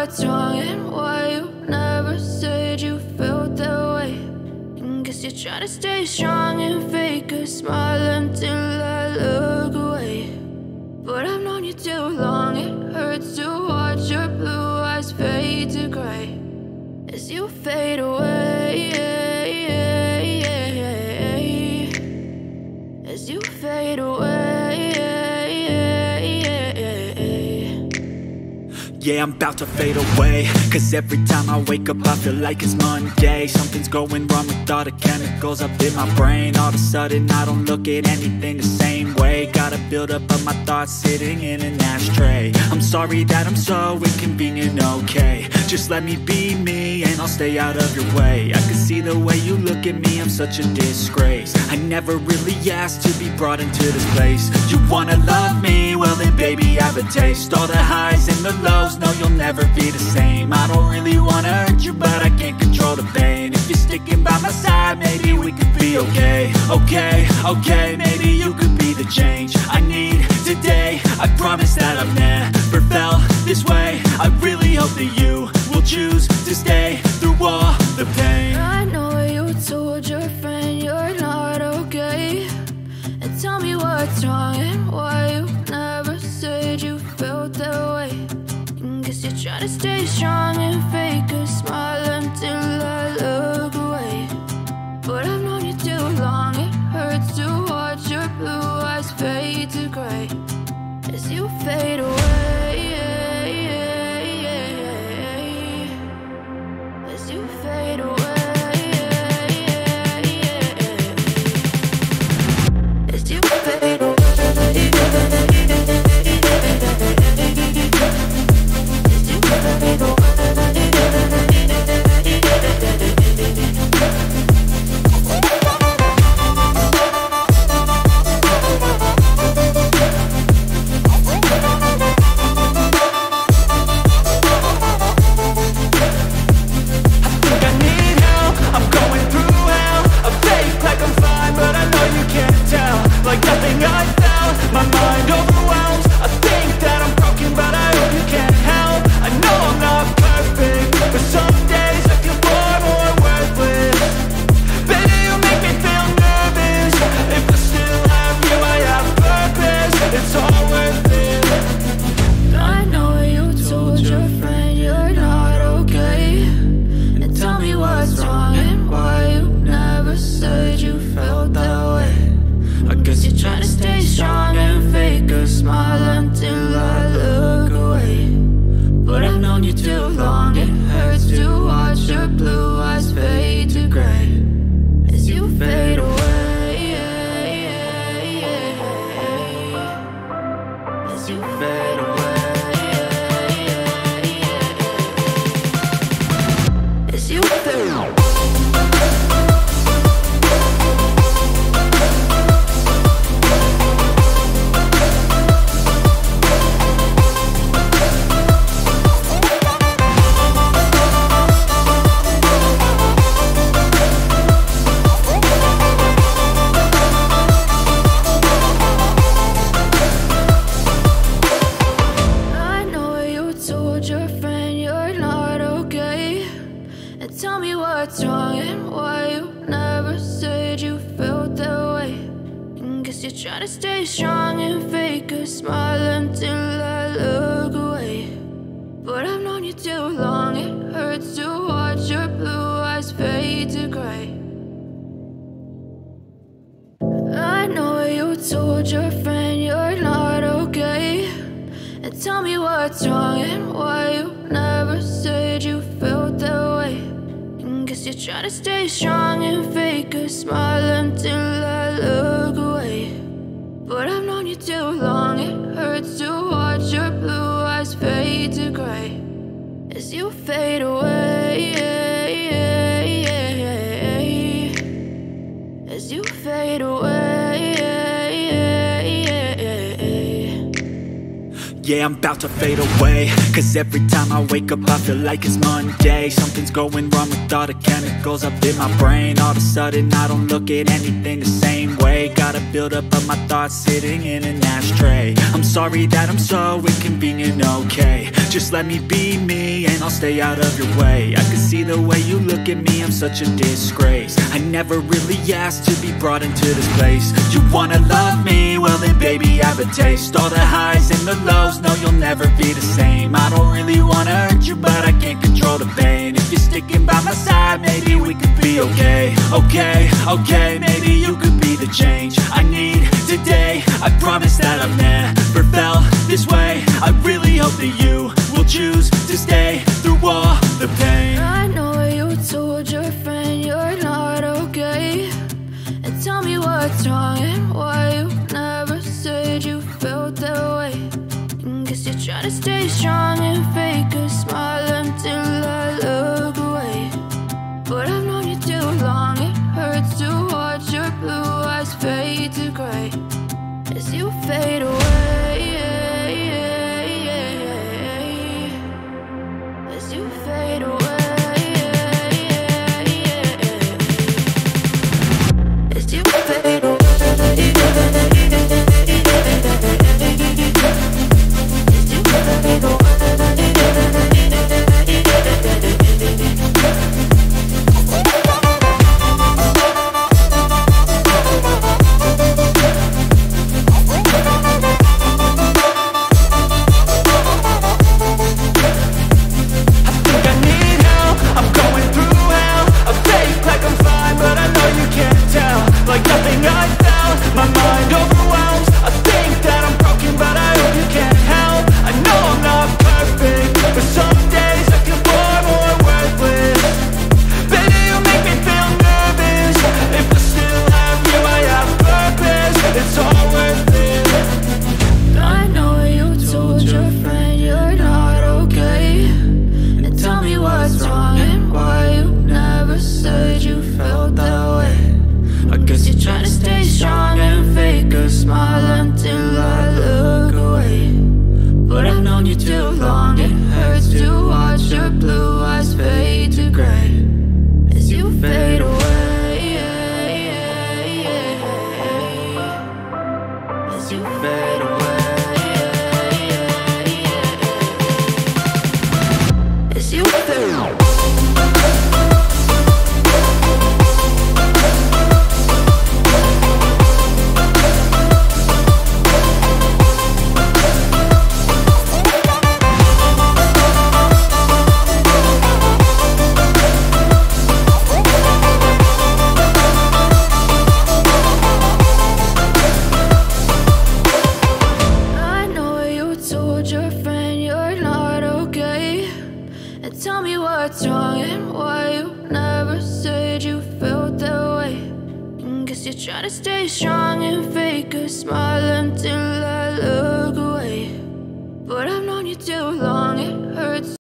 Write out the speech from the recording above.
what's wrong and why you never said you felt that way. And guess you're trying to stay strong and fake a smile until I look away. But I've known you too long, it hurts to watch your blue eyes fade to gray as you fade away, as you fade away. Yeah, I'm about to fade away, cause every time I wake up I feel like it's Monday. Something's going wrong with all the chemicals up in my brain. All of a sudden I don't look at anything the same way. Gotta build up of my thoughts sitting in an ashtray. I'm sorry that I'm so inconvenient, okay. Just let me be me and I'll stay out of your way. I can see the way you look at me, I'm such a disgrace. I never really asked to be brought into this place. You wanna love me? Well then baby have a taste. All the highs and the lows, no you'll never be the same. I don't really wanna hurt you but I can't control the pain. If you're sticking by my side maybe we could be okay. Okay, maybe you could be the change I need today. I promise that I've never felt this way. I really hope that you will choose to stay through all the pain. I know you told your friend you're not okay, and tell me what's wrong and why you never said you felt that way. And guess you're trying to stay strong and fake a smile until I look away. But I've known you too long, it hurts to watch your blue eyes fade to gray as you fade away, as you fade away, as you fade away. Yeah, I'm about to fade away, cause every time I wake up I feel like it's Monday. Something's going wrong with all the chemicals up in my brain. All of a sudden I don't look at anything the same way. Gotta build up of my thoughts sitting in an ashtray. I'm sorry that I'm so inconvenient, okay. Just let me be me and I'll stay out of your way. I can see the way you look at me, I'm such a disgrace. I never really asked to be brought into this place. You wanna love me? Well then baby, have a taste. All the highs and the lows, no you'll never be the same. I don't really wanna hurt you, but I can't control the pain. If you're sticking by my side, maybe we could be okay. Okay, maybe you could be the change I need today. I promise that I've never felt this way. I really hope that you will choose to stay through all the pain. I know you told your friend you're not okay, and tell me what's wrong and why you never said you felt that way. Guess you're trying to stay strong and fake a smile until I look away. But I've known you too long, it hurts to watch your blue eyes fade to gray as you fade away. As you fade away. As you fade away. Tell me what's wrong and why you never said you felt that way. Guess you're trying to stay strong and fake a smile until I look away. But I've known you too long, it hurts.